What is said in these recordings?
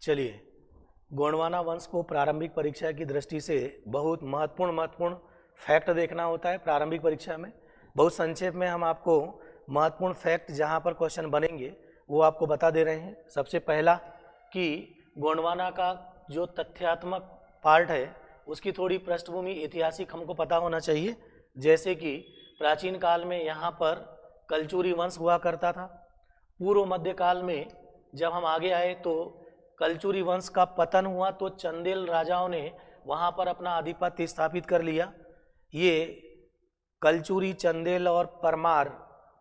चलिए, गोंडवाना वंश को प्रारंभिक परीक्षा की दृष्टि से बहुत महत्वपूर्ण फैक्ट देखना होता है। प्रारंभिक परीक्षा में बहुत संक्षेप में हम आपको महत्वपूर्ण फैक्ट जहां पर क्वेश्चन बनेंगे वो आपको बता दे रहे हैं। सबसे पहला कि गोंडवाना का जो तथ्यात्मक पार्ट है उसकी थोड़ी पृष्ठभूमि ऐतिहासिक हमको पता होना चाहिए। जैसे कि प्राचीन काल में यहाँ पर कलचुरी वंश हुआ करता था। पूर्व मध्यकाल में जब हम आगे आए तो कलचुरी वंश का पतन हुआ तो चंदेल राजाओं ने वहाँ पर अपना आधिपत्य स्थापित कर लिया। ये कलचुरी, चंदेल और परमार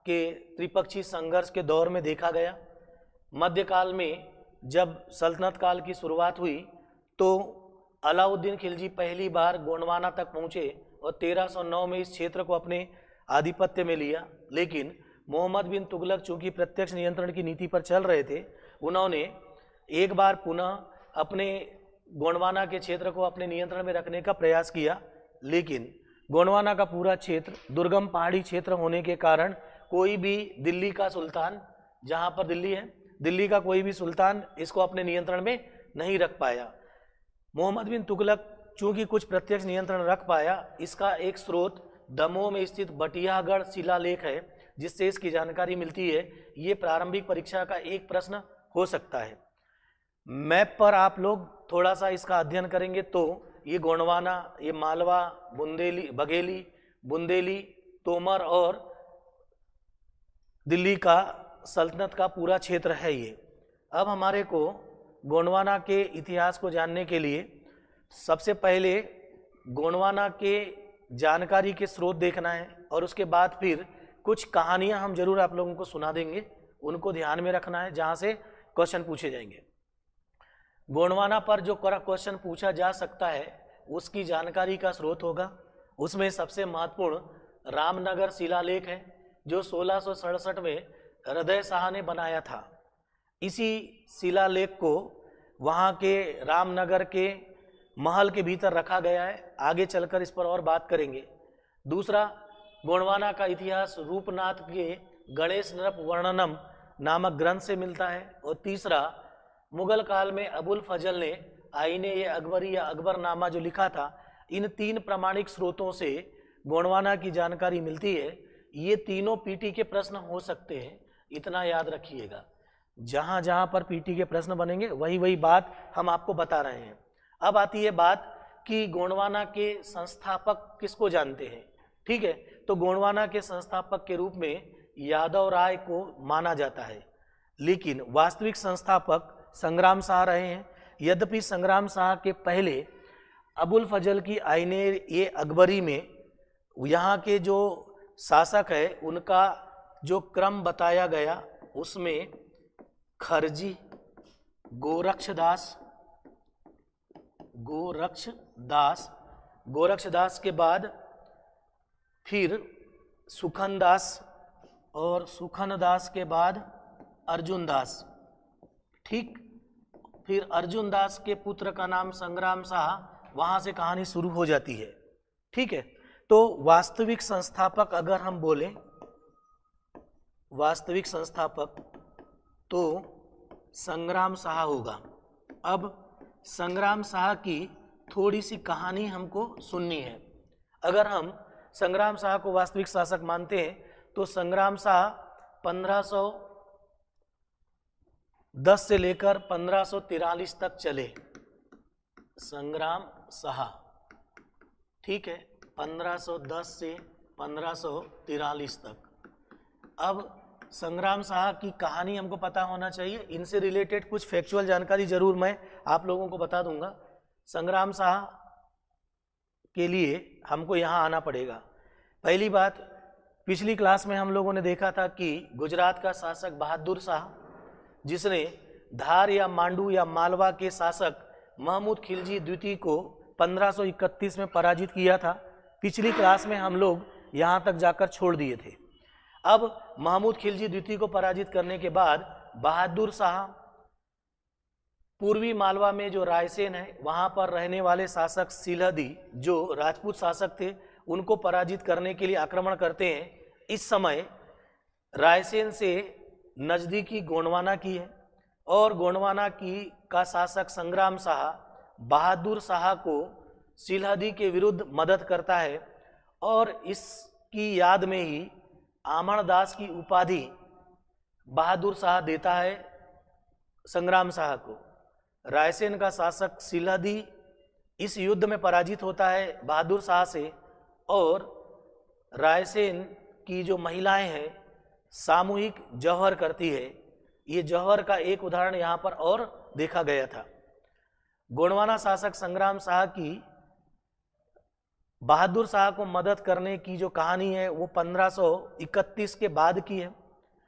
के त्रिपक्षीय संघर्ष के दौर में देखा गया। मध्यकाल में जब सल्तनत काल की शुरुआत हुई तो अलाउद्दीन खिलजी पहली बार गोंडवाना तक पहुँचे और 1309 में इस क्षेत्र को अपने आधिपत्य में लिया। लेकिन मोहम्मद बिन तुगलक चूंकि प्रत्यक्ष नियंत्रण की नीति पर चल रहे थे, उन्होंने एक बार पुनः अपने गोंडवाना के क्षेत्र को अपने नियंत्रण में रखने का प्रयास किया। लेकिन गोंडवाना का पूरा क्षेत्र दुर्गम पहाड़ी क्षेत्र होने के कारण कोई भी दिल्ली का सुल्तान, जहाँ पर दिल्ली है, दिल्ली का कोई भी सुल्तान इसको अपने नियंत्रण में नहीं रख पाया। मोहम्मद बिन तुगलक चूंकि कुछ प्रत्यक्ष नियंत्रण रख पाया। इसका एक स्रोत दमोह में स्थित बटियागढ़ शिलालेख है जिससे इसकी जानकारी मिलती है। ये प्रारंभिक परीक्षा का एक प्रश्न हो सकता है। मैप पर आप लोग थोड़ा सा इसका अध्ययन करेंगे तो ये गोंडवाना, ये मालवा, बघेली, बुंदेली, तोमर और दिल्ली का सल्तनत का पूरा क्षेत्र है ये। अब हमारे को गोंडवाना के इतिहास को जानने के लिए सबसे पहले गोंडवाना के जानकारी के स्रोत देखना है और उसके बाद फिर कुछ कहानियां हम जरूर आप लोगों को सुना देंगे, उनको ध्यान में रखना है जहां से क्वेश्चन पूछे जाएंगे। गोंडवाना पर जो क्वेश्चन पूछा जा सकता है उसकी जानकारी का स्रोत होगा। उसमें सबसे महत्वपूर्ण रामनगर शिलालेख है जो 1667 में हृदय शाह ने बनाया था। इसी शिलालेख को वहाँ के रामनगर के महल के भीतर रखा गया है। आगे चलकर इस पर और बात करेंगे। दूसरा, गोंडवाना का इतिहास रूपनाथ के गणेश नृप वर्णनम नामक ग्रंथ से मिलता है। और तीसरा, मुगल काल में अबुल फजल ने आईने ये अकबरी या अकबरनामा जो लिखा था, इन 3 प्रामाणिक स्रोतों से गोंडवाना की जानकारी मिलती है। ये तीनों पीटी के प्रश्न हो सकते हैं, इतना याद रखिएगा। जहाँ जहाँ पर पीटी के प्रश्न बनेंगे वही वही बात हम आपको बता रहे हैं। अब आती है बात कि गोंडवाना के संस्थापक किसको जानते हैं। ठीक है, तो गोंडवाना के संस्थापक के रूप में यादव राय को माना जाता है, लेकिन वास्तविक संस्थापक संग्राम शाह रहे हैं। यद्यपि संग्राम शाह के पहले अबुल फजल की आईने ये अकबरी में यहाँ के जो शासक है उनका जो क्रम बताया गया उसमें खरजी, गोरक्षदास के बाद फिर सुखनदास और सुखनदास के बाद अर्जुनदास। ठीक, फिर अर्जुनदास के पुत्र का नाम संग्राम शाह, वहाँ से कहानी शुरू हो जाती है। ठीक है, तो वास्तविक संस्थापक अगर हम बोलें, वास्तविक संस्थापक तो संग्राम शाह होगा। अब संग्राम शाह की थोड़ी सी कहानी हमको सुननी है। अगर हम संग्राम शाह को वास्तविक शासक मानते हैं तो संग्राम शाह 1510 से लेकर 1543 तक चले। संग्राम शाह, ठीक है, 1510 से 1543 तक। अब संग्राम शाह की कहानी हमको पता होना चाहिए। इनसे रिलेटेड कुछ फैक्चुअल जानकारी जरूर मैं आप लोगों को बता दूंगा। संग्राम शाह के लिए हमको यहाँ आना पड़ेगा। पहली बात, पिछली क्लास में हम लोगों ने देखा था कि गुजरात का शासक बहादुर शाह, जिसने धार या मांडू या मालवा के शासक महमूद खिलजी द्वितीय को 1531 में पराजित किया था। पिछली क्लास में हम लोग यहाँ तक जाकर छोड़ दिए थे। अब महमूद खिलजी द्वितीय को पराजित करने के बाद बहादुर शाह पूर्वी मालवा में जो रायसेन है वहाँ पर रहने वाले शासक सिलहदी जो राजपूत शासक थे उनको पराजित करने के लिए आक्रमण करते हैं। इस समय रायसेन से नज़दीकी गोंडवाना की है और गोंडवाना की का शासक संग्राम शाह बहादुर शाह को सिलहदी के विरुद्ध मदद करता है और इसकी याद में ही आमरदास की उपाधि बहादुर शाह देता है संग्राम शाह को। रायसेन का शासक सिलहदी इस युद्ध में पराजित होता है बहादुर शाह से और रायसेन की जो महिलाएं हैं सामूहिक जौहर करती है। ये जौहर का एक उदाहरण यहाँ पर और देखा गया था। गोंडवाना शासक संग्राम शाह की बहादुर शाह को मदद करने की जो कहानी है वो 1531 के बाद की है,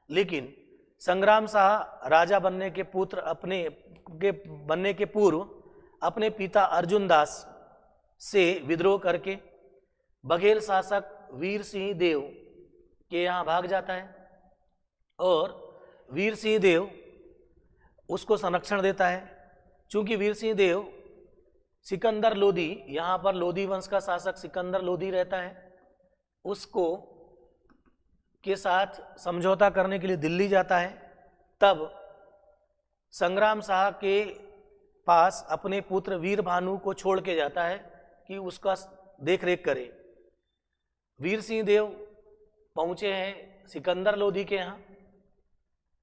लेकिन संग्राम शाह राजा बनने के बनने के पूर्व अपने पिता अर्जुन दास से विद्रोह करके बघेल शासक वीर सिंह देव के यहाँ भाग जाता है और वीर सिंह देव उसको संरक्षण देता है। चूंकि वीर सिंह देव सिकंदर लोदी, यहाँ पर लोदी वंश का शासक सिकंदर लोदी रहता है, उसको के साथ समझौता करने के लिए दिल्ली जाता है। तब संग्राम शाह के पास अपने पुत्र वीर भानु को छोड़ के जाता है कि उसका देख रेख करे। वीर सिंह देव पहुंचे हैं सिकंदर लोदी के यहाँ।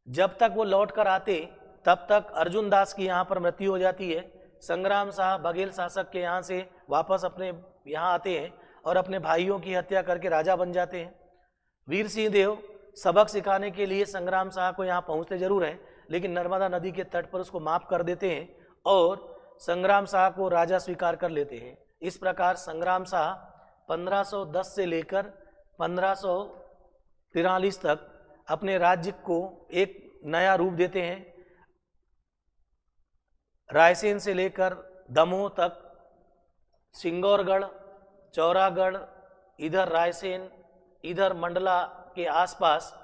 जब तक वो लौट कर आते तब तक अर्जुन दास की यहाँ पर मृत्यु हो जाती है। संग्राम शाह बघेल शासक के यहाँ से वापस अपने यहाँ आते हैं और अपने भाइयों की हत्या करके राजा बन जाते हैं। वीर सिंह देव सबक सिखाने के लिए संग्राम शाह को यहाँ पहुँचते जरूर हैं, लेकिन नर्मदा नदी के तट पर उसको माफ कर देते हैं और संग्राम शाह को राजा स्वीकार कर लेते हैं। इस प्रकार संग्राम शाह 1510 से लेकर 1543 तक अपने राज्य को एक नया रूप देते हैं। रायसेन से लेकर दमोह तक, सिंगौरगढ़, चौरागढ़, इधर रायसेन, इधर मंडला के आसपास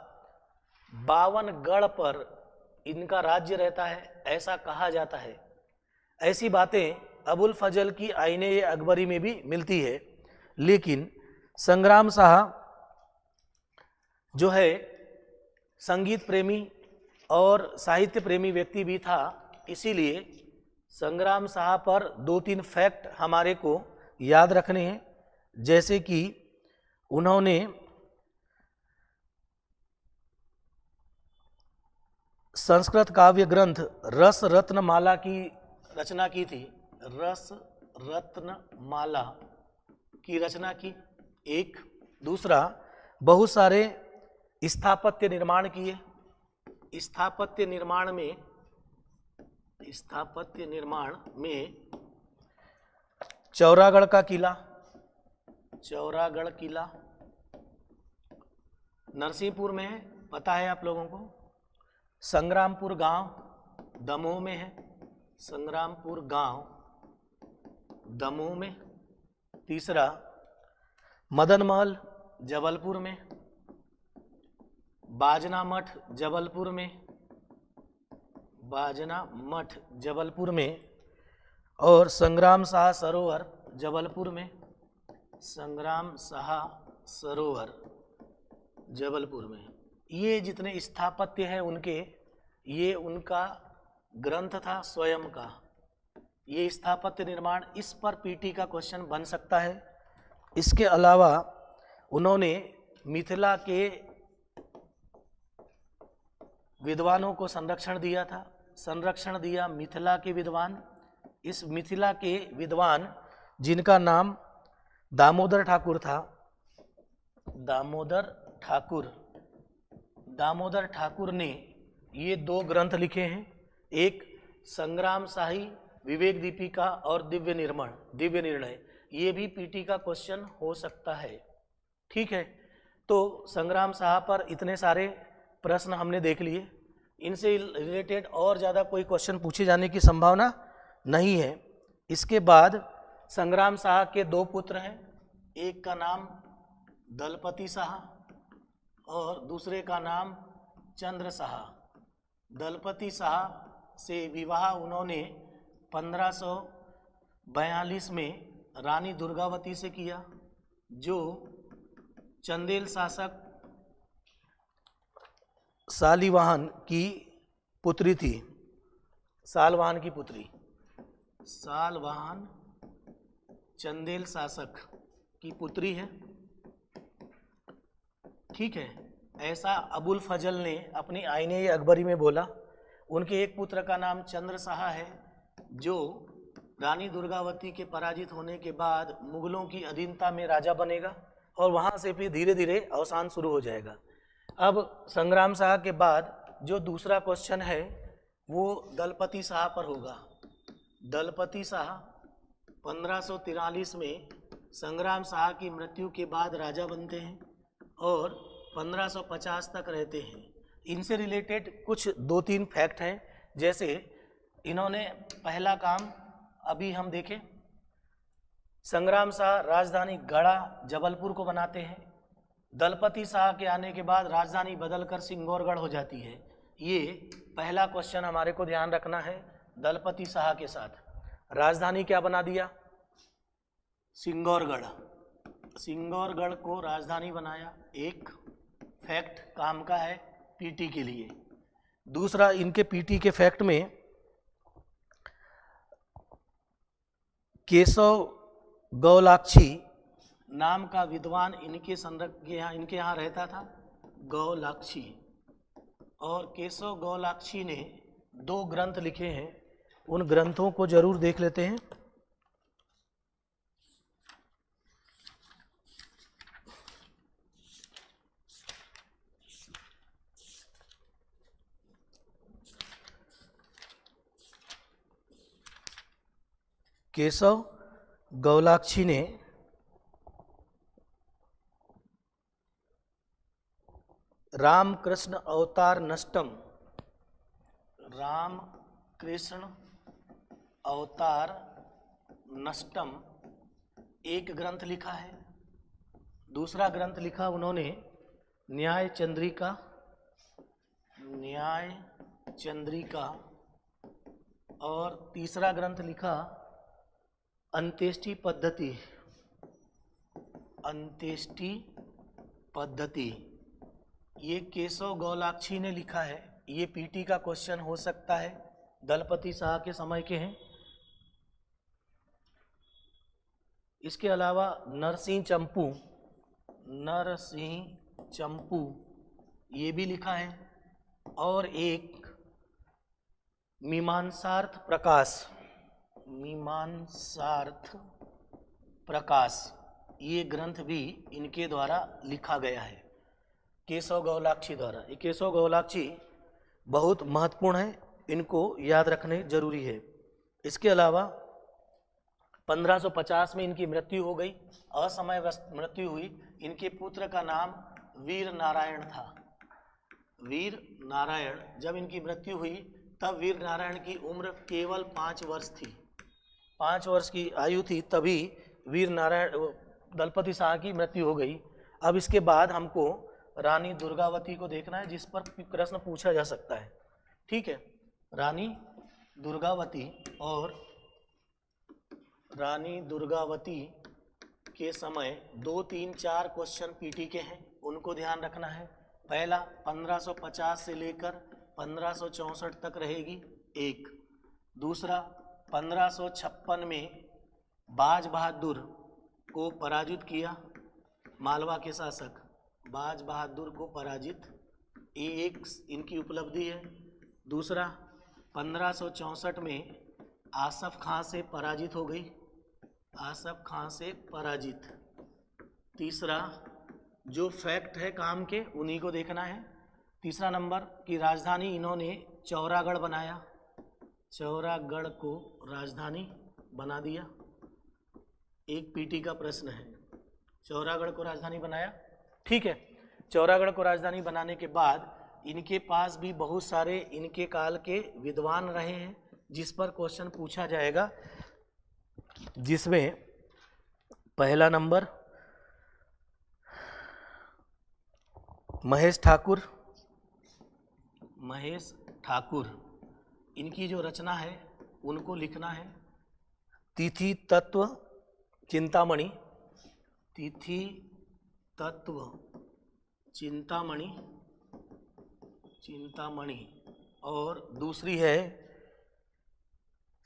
52 गढ़ पर इनका राज्य रहता है, ऐसा कहा जाता है। ऐसी बातें अबुल फजल की आईने अकबरी में भी मिलती है। लेकिन संग्राम शाह जो है संगीत प्रेमी और साहित्य प्रेमी व्यक्ति भी था, इसीलिए संग्राम शाह पर 2-3 फैक्ट हमारे को याद रखने हैं। जैसे कि उन्होंने संस्कृत काव्य ग्रंथ रस रत्नमाला की रचना की थी। रस रत्नमाला की रचना की एक। दूसरा, बहुत सारे स्थापत्य निर्माण किए। स्थापत्य निर्माण में चौरागढ़ का किला, चौरागढ़ किला नरसिंहपुर में है, पता है आप लोगों को। संग्रामपुर गांव दमोह में है, संग्रामपुर गांव दमोह में। तीसरा, मदन महल जबलपुर में, बाजना मठ जबलपुर में, बाजना मठ जबलपुर में। और संग्राम शाह सरोवर जबलपुर में, संग्राम शाह सरोवर जबलपुर में। ये जितने स्थापत्य हैं उनके, ये उनका ग्रंथ था स्वयं का। ये स्थापत्य निर्माण, इस पर पीटी का क्वेश्चन बन सकता है। इसके अलावा उन्होंने मिथिला के विद्वानों को संरक्षण दिया था, संरक्षण दिया मिथिला के विद्वान। इस मिथिला के विद्वान जिनका नाम दामोदर ठाकुर था, दामोदर ठाकुर ने ये 2 ग्रंथ लिखे हैं। एक संग्राम शाही विवेक दीपिका और दिव्य निर्णय। ये भी पीटी का क्वेश्चन हो सकता है। ठीक है, तो संग्राम शाह पर इतने सारे प्रश्न हमने देख लिए। इनसे रिलेटेड और ज़्यादा कोई क्वेश्चन पूछे जाने की संभावना नहीं है। इसके बाद संग्राम शाह के 2 पुत्र हैं, एक का नाम दलपति शाह और दूसरे का नाम चंद्र शाह। दलपति शाह से विवाह उन्होंने 1542 में रानी दुर्गावती से किया, जो चंदेल शासक शालिवाहन की पुत्री थी। सालवाहन की पुत्री, सालवाहन चंदेल शासक की पुत्री है। ठीक है, ऐसा अबुल फजल ने अपनी आईने अकबरी में बोला। उनके एक पुत्र का नाम चंद्र शाह है, जो रानी दुर्गावती के पराजित होने के बाद मुगलों की अधीनता में राजा बनेगा और वहाँ से फिर धीरे धीरे अवसान शुरू हो जाएगा। अब संग्राम शाह के बाद जो दूसरा क्वेश्चन है वो दलपति शाह पर होगा। दलपति शाह 1543 में संग्राम शाह की मृत्यु के बाद राजा बनते हैं और 1550 तक रहते हैं। इनसे रिलेटेड कुछ 2-3 फैक्ट हैं, जैसे इन्होंने पहला काम अभी हम देखें, संग्राम शाह राजधानी गढ़ा जबलपुर को बनाते हैं। दलपति शाह के आने के बाद राजधानी बदलकर सिंगौरगढ़ हो जाती है। ये पहला क्वेश्चन हमारे को ध्यान रखना है। दलपति शाह के साथ राजधानी क्या बना दिया? सिंगौरगढ़। सिंगौरगढ़ को राजधानी बनाया। एक फैक्ट काम का है पीटी के लिए। दूसरा, इनके पीटी के फैक्ट में केशव गौलाक्षी नाम का विद्वान इनके इनके यहाँ रहता था, गौलाक्षी। और केशव गौलाक्षी ने 2 ग्रंथ लिखे हैं, उन ग्रंथों को जरूर देख लेते हैं। केशव गौलाक्षी ने रामकृष्ण अवतार नष्टम, रामकृष्ण अवतार नष्टम एक ग्रंथ लिखा है। दूसरा ग्रंथ लिखा उन्होंने न्याय चंद्रिका, न्याय चंद्रिका। और तीसरा ग्रंथ लिखा अंत्येष्टि पद्धति, अंत्येष्टि पद्धति। ये केशव गौलाक्षी ने लिखा है। ये पीटी का क्वेश्चन हो सकता है, दलपति शाह के समय के हैं। इसके अलावा नरसिंह चंपू, नरसिंह चंपू ये भी लिखा है। और एक मीमांसार्थ प्रकाश, मीमांसार्थ प्रकाश, ये ग्रंथ भी इनके द्वारा लिखा गया है, केशव गौलाक्षी द्वारा। ये केशव गौलाक्षी बहुत महत्वपूर्ण है, इनको याद रखने जरूरी है। इसके अलावा 1550 में इनकी मृत्यु हो गई, असमय मृत्यु हुई। इनके पुत्र का नाम वीर नारायण था। वीर नारायण, जब इनकी मृत्यु हुई तब वीर नारायण की उम्र केवल 5 वर्ष थी। 5 वर्ष की आयु थी, तभी वीर नारायण दलपति शाह की मृत्यु हो गई। अब इसके बाद हमको रानी दुर्गावती को देखना है, जिस पर प्रश्न पूछा जा सकता है। ठीक है, रानी दुर्गावती। और रानी दुर्गावती के समय 2, 3, 4 क्वेश्चन पीटी के हैं, उनको ध्यान रखना है। पहला 1550 से लेकर 1564 तक रहेगी, एक। दूसरा 1556 में बाज बहादुर को पराजित किया, मालवा के शासक बाज बहादुर को पराजित, ये एक इनकी उपलब्धि है। दूसरा 1564 में आसफ खां से पराजित हो गई, आसफ खां से पराजित। तीसरा जो फैक्ट है काम के, उन्हीं को देखना है। तीसरा नंबर की राजधानी इन्होंने चौरागढ़ बनाया, चौरागढ़ को राजधानी बना दिया। एक पीटी का प्रश्न है, चौरागढ़ को राजधानी बनाया। ठीक है, चौरागढ़ को राजधानी बनाने के बाद इनके पास भी बहुत सारे इनके काल के विद्वान रहे हैं, जिस पर क्वेश्चन पूछा जाएगा, जिसमें पहला नंबर महेश ठाकुर, महेश ठाकुर, इनकी जो रचना है उनको लिखना है। तिथि तत्व चिंतामणि, तिथि तत्व चिंतामणि, चिंतामणि। और दूसरी है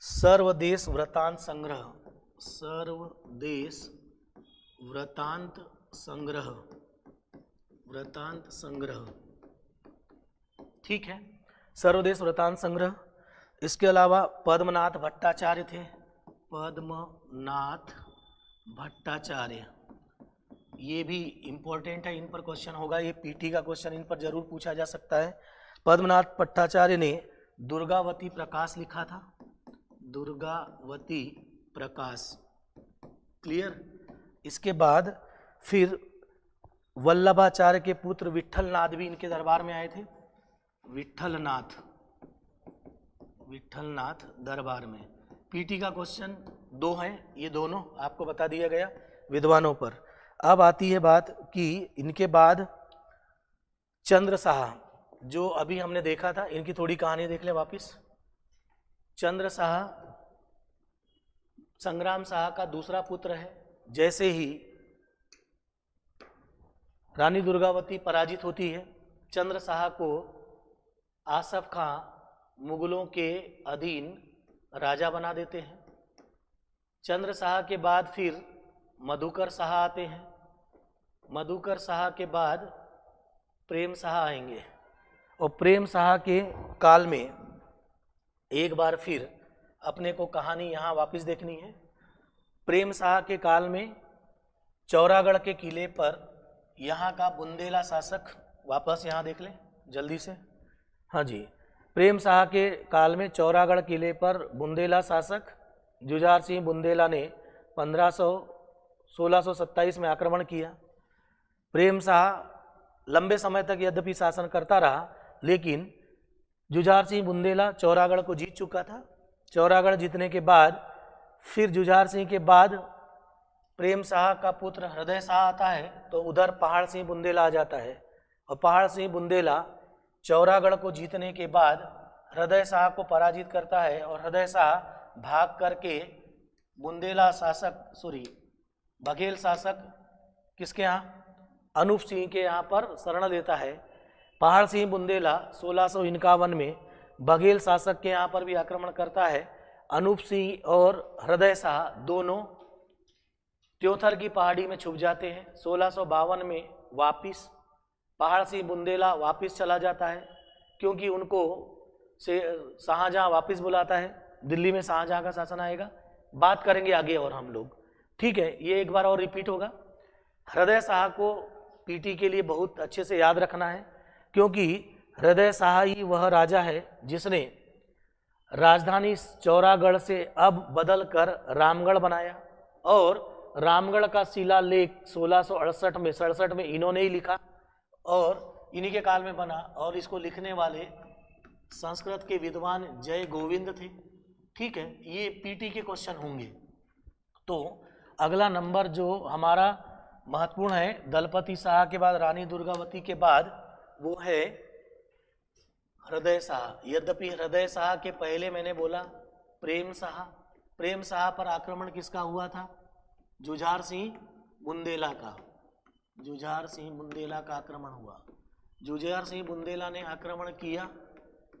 सर्वदेश वृतांत संग्रह, सर्वदेश वृतांत संग्रह, वृतांत संग्रह, ठीक है, सर्वदेश वृतांत संग्रह। इसके अलावा पद्मनाथ भट्टाचार्य थे, पद्मनाथ भट्टाचार्य, ये भी इम्पोर्टेंट है, इन पर क्वेश्चन होगा, ये पीटी का क्वेश्चन इन पर जरूर पूछा जा सकता है। पद्मनाथ भट्टाचार्य ने दुर्गावती प्रकाश लिखा था, दुर्गावती प्रकाश, क्लियर। इसके बाद फिर वल्लभाचार्य के पुत्र विट्ठलनाथ भी इनके दरबार में आए थे, विट्ठलनाथ, विट्ठलनाथ दरबार में। पीटी का क्वेश्चन 2 है, ये दोनों आपको बता दिया गया विद्वानों पर। अब आती है बात कि इनके बाद चंद्र शाह, जो अभी हमने देखा था, इनकी थोड़ी कहानी देख लें वापिस। चंद्र शाह संग्राम शाह का दूसरा पुत्र है। जैसे ही रानी दुर्गावती पराजित होती है, चंद्र शाह को आसफ खां मुगलों के अधीन राजा बना देते हैं। चंद्र शाह के बाद फिर मधुकर शाह आते हैं, मधुकर शाह के बाद प्रेम शाह आएंगे, और प्रेम शाह के काल में एक बार फिर अपने को कहानी यहाँ वापस देखनी है। प्रेम शाह के काल में चौरागढ़ के किले पर यहाँ का बुंदेला शासक, वापस यहाँ देख लें जल्दी से, हाँ जी, प्रेम शाह के काल में चौरागढ़ किले पर बुंदेला शासक जुझार सिंह बुंदेला ने 1627 में आक्रमण किया। प्रेम शाह लंबे समय तक यद्यपि शासन करता रहा, लेकिन जुझार सिंह बुंदेला चौरागढ़ को जीत चुका था। चौरागढ़ जीतने के बाद फिर जुझार सिंह के बाद प्रेम शाह का पुत्र हृदय शाह आता है, तो उधर पहाड़ सिंह बुंदेला आ जाता है, और पहाड़ सिंह बुंदेला चौरागढ़ को जीतने के बाद हृदय शाह को पराजित करता है, और हृदय शाह भाग करके बुंदेला शासक बघेल शासक किसके यहाँ, अनूप सिंह के यहाँ पर शरण लेता है। पहाड़ सिंह बुंदेला 1651 में बघेल शासक के यहाँ पर भी आक्रमण करता है। अनूप सिंह और हृदय शाह दोनों त्योथर की पहाड़ी में छुप जाते हैं। 1652 में वापिस पहाड़ सिंह बुंदेला वापिस चला जाता है, क्योंकि उनको से शाहजहाँ वापिस बुलाता है, दिल्ली में शाहजहाँ का शासन आएगा, बात करेंगे आगे और हम लोग, ठीक है। ये एक बार और रिपीट होगा। हृदय शाह को पीटी के लिए बहुत अच्छे से याद रखना है, क्योंकि हृदय शाह ही वह राजा है जिसने राजधानी चौरागढ़ से अब बदल कर रामगढ़ बनाया, और रामगढ़ का शिलालेख 1668 में इन्होंने ही लिखा, और इन्हीं के काल में बना, और इसको लिखने वाले संस्कृत के विद्वान जय गोविंद थे, ठीक है। ये पीटी के क्वेश्चन होंगे। तो अगला नंबर जो हमारा महत्वपूर्ण है, दलपति शाह के बाद रानी दुर्गावती के बाद, वो है हृदय शाह। यद्यपि हृदय शाह के पहले मैंने बोला प्रेम शाह, प्रेम शाह पर आक्रमण किसका हुआ था, जुझार सिंह बुंदेला का, जुझार सिंह बुंदेला का आक्रमण हुआ। जुझार सिंह बुंदेला ने आक्रमण किया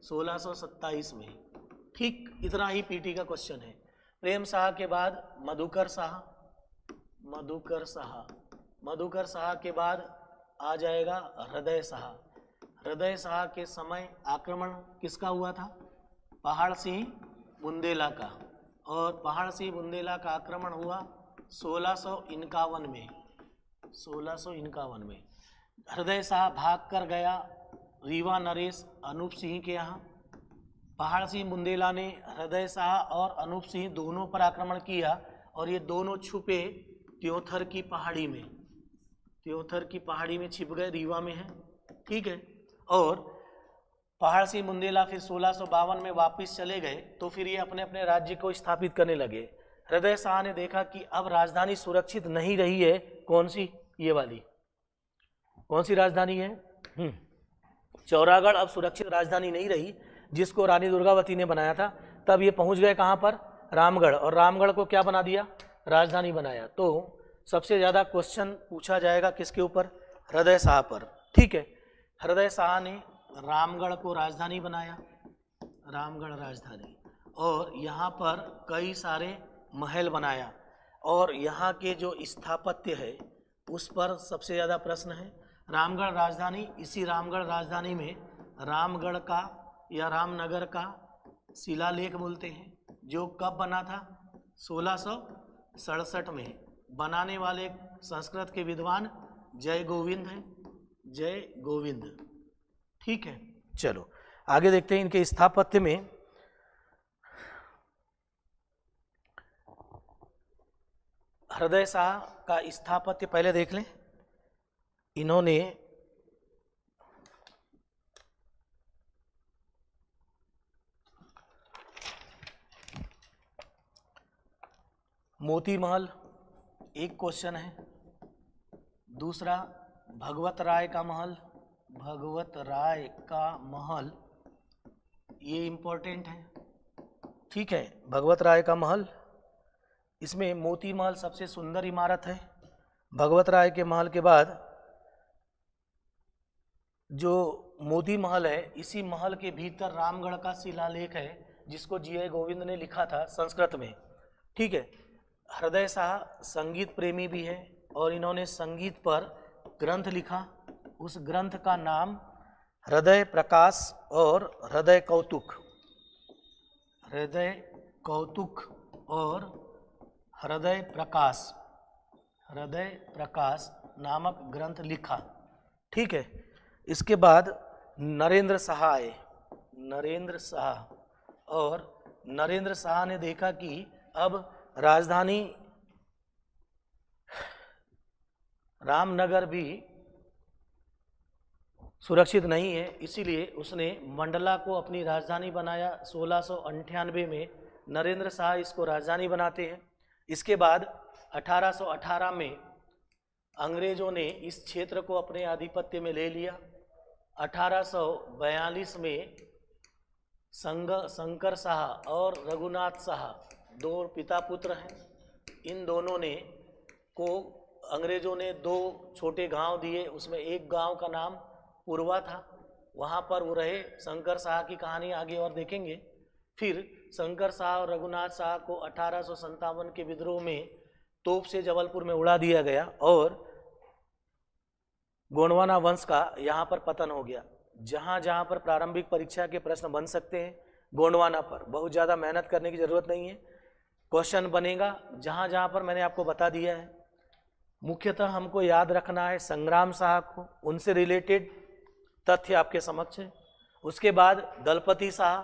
1627 में, ठीक इतना ही पीटी का क्वेश्चन है। प्रेम शाह के बाद मधुकर शाह, मधुकर शाह, मधुकर शाह के बाद आ जाएगा हृदय शाह। हृदय शाह के समय आक्रमण किसका हुआ था, पहाड़ सिंह बुंदेला का, और पहाड़ सिंह बुंदेला का आक्रमण हुआ 1651 में, 1651 में। हृदय शाह भाग कर गया रीवा नरेश अनूप सिंह के यहाँ। पहाड़ सिंह बुंदेला ने हृदय शाह और अनूप सिंह दोनों पर आक्रमण किया, और ये दोनों छुपे त्योथर की पहाड़ी में, त्योथर की पहाड़ी में छिप गए, रीवा में है, ठीक है। और पहाड़ सिंह बुंदेला फिर 1652 में वापस चले गए, तो फिर ये अपने अपने राज्य को स्थापित करने लगे। हृदय शाह ने देखा कि अब राजधानी सुरक्षित नहीं रही है, कौन सी, ये वाली, कौन सी राजधानी है, चौरागढ़ अब सुरक्षित राजधानी नहीं रही, जिसको रानी दुर्गावती ने बनाया था। तब ये पहुंच गए कहाँ पर, रामगढ़, और रामगढ़ को क्या बना दिया, राजधानी बनाया। तो सबसे ज़्यादा क्वेश्चन पूछा जाएगा किसके ऊपर, हृदय शाह पर, ठीक है। हृदय शाह ने रामगढ़ को राजधानी बनाया, रामगढ़ राजधानी, और यहाँ पर कई सारे महल बनाया, और यहाँ के जो स्थापत्य है उस पर सबसे ज़्यादा प्रश्न है। रामगढ़ राजधानी, इसी रामगढ़ राजधानी में रामगढ़ का या रामनगर का शिलालेख बोलते हैं, जो कब बना था? 1667 में। बनाने वाले संस्कृत के विद्वान जय गोविंद हैं, जय गोविंद। ठीक है, चलो आगे देखते हैं इनके स्थापत्य में। हृदय शाह का स्थापत्य पहले देख लें। इन्होंने मोती महल, एक क्वेश्चन है। दूसरा भगवत राय का महल, भगवत राय का महल, ये इम्पोर्टेंट है। ठीक है, भगवत राय का महल, इसमें मोती महल सबसे सुंदर इमारत है। भगवत राय के महल के बाद जो मोती महल है, इसी महल के भीतर रामगढ़ का शिलालेख है, जिसको जी.आई. गोविंद ने लिखा था संस्कृत में। ठीक है, हृदय शाह संगीत प्रेमी भी है और इन्होंने संगीत पर ग्रंथ लिखा। उस ग्रंथ का नाम हृदय प्रकाश और हृदय कौतुक, हृदय कौतुक और हृदय प्रकाश, हृदय प्रकाश नामक ग्रंथ लिखा। ठीक है, इसके बाद नरेंद्र शाह आए, नरेंद्र शाह, और नरेंद्र शाह ने देखा कि अब राजधानी रामनगर भी सुरक्षित नहीं है, इसीलिए उसने मंडला को अपनी राजधानी बनाया। 1698 में नरेंद्र शाह इसको राजधानी बनाते हैं। इसके बाद 1818 में अंग्रेजों ने इस क्षेत्र को अपने आधिपत्य में ले लिया। 1842 में शंकर शाह और रघुनाथ शाह, दो पिता पुत्र हैं, इन दोनों ने को अंग्रेजों ने दो छोटे गांव दिए। उसमें एक गांव का नाम पुरवा था, वहां पर वो रहे। शंकर शाह की कहानी आगे और देखेंगे। फिर शंकर शाह और रघुनाथ शाह को 1857 के विद्रोह में तोप से जबलपुर में उड़ा दिया गया और गोंडवाना वंश का यहाँ पर पतन हो गया। जहाँ जहाँ पर प्रारंभिक परीक्षा के प्रश्न बन सकते हैं, गोंडवाना पर बहुत ज़्यादा मेहनत करने की ज़रूरत नहीं है, क्वेश्चन बनेगा जहाँ जहाँ पर मैंने आपको बता दिया है। मुख्यतः हमको याद रखना है संग्राम शाह को, उनसे रिलेटेड तथ्य आपके समक्ष है। उसके बाद दलपति शाह,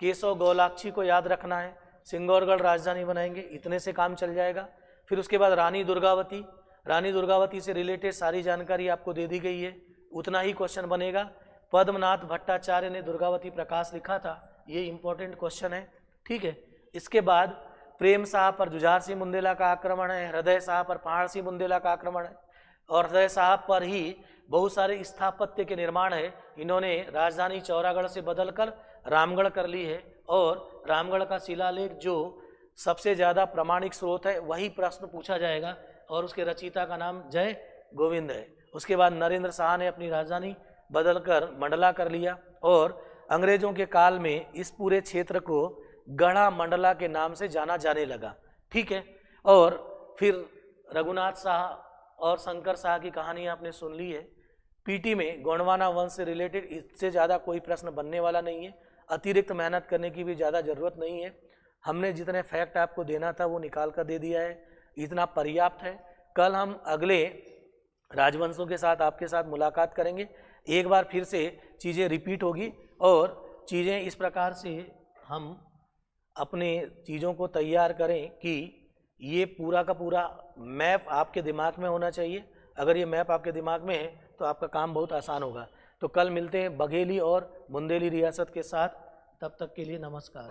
केशव गौलाक्षी को याद रखना है, सिंगौरगढ़ राजधानी बनाएंगे, इतने से काम चल जाएगा। फिर उसके बाद रानी दुर्गावती, रानी दुर्गावती से रिलेटेड सारी जानकारी आपको दे दी गई है, उतना ही क्वेश्चन बनेगा। पद्मनाथ भट्टाचार्य ने दुर्गावती प्रकाश लिखा था, ये इंपॉर्टेंट क्वेश्चन है। ठीक है, इसके बाद प्रेम शाह पर जुझार सिंह बुंदेला का आक्रमण है, हृदय शाह पर पहाड़ सिंह बुंदेला का आक्रमण है, और हृदय शाह पर ही बहुत सारे स्थापत्य के निर्माण है। इन्होंने राजधानी चौरागढ़ से बदलकर रामगढ़ कर ली है, और रामगढ़ का शिलालेख जो सबसे ज़्यादा प्रामाणिक स्रोत है, वही प्रश्न पूछा जाएगा, और उसके रचयिता का नाम जय गोविंद है। उसके बाद नरेंद्र शाह ने अपनी राजधानी बदलकर मंडला कर लिया, और अंग्रेजों के काल में इस पूरे क्षेत्र को गढ़ा मंडला के नाम से जाना जाने लगा। ठीक है, और फिर रघुनाथ शाह और शंकर शाह की कहानी आपने सुन ली है। पीटी में गोंडवाना वंश से रिलेटेड इससे ज़्यादा कोई प्रश्न बनने वाला नहीं है, अतिरिक्त मेहनत करने की भी ज़्यादा ज़रूरत नहीं है। हमने जितने फैक्ट आपको देना था वो निकाल कर दे दिया है, इतना पर्याप्त है। कल हम अगले राजवंशों के साथ आपके साथ मुलाकात करेंगे। एक बार फिर से चीज़ें रिपीट होगी, और चीज़ें इस प्रकार से हम अपने चीज़ों को तैयार करें कि ये पूरा का पूरा मैप आपके दिमाग में होना चाहिए। अगर ये मैप आपके दिमाग में है तो आपका काम बहुत आसान होगा। तो कल मिलते हैं बघेली और बुंदेली रियासत के साथ, तब तक के लिए नमस्कार।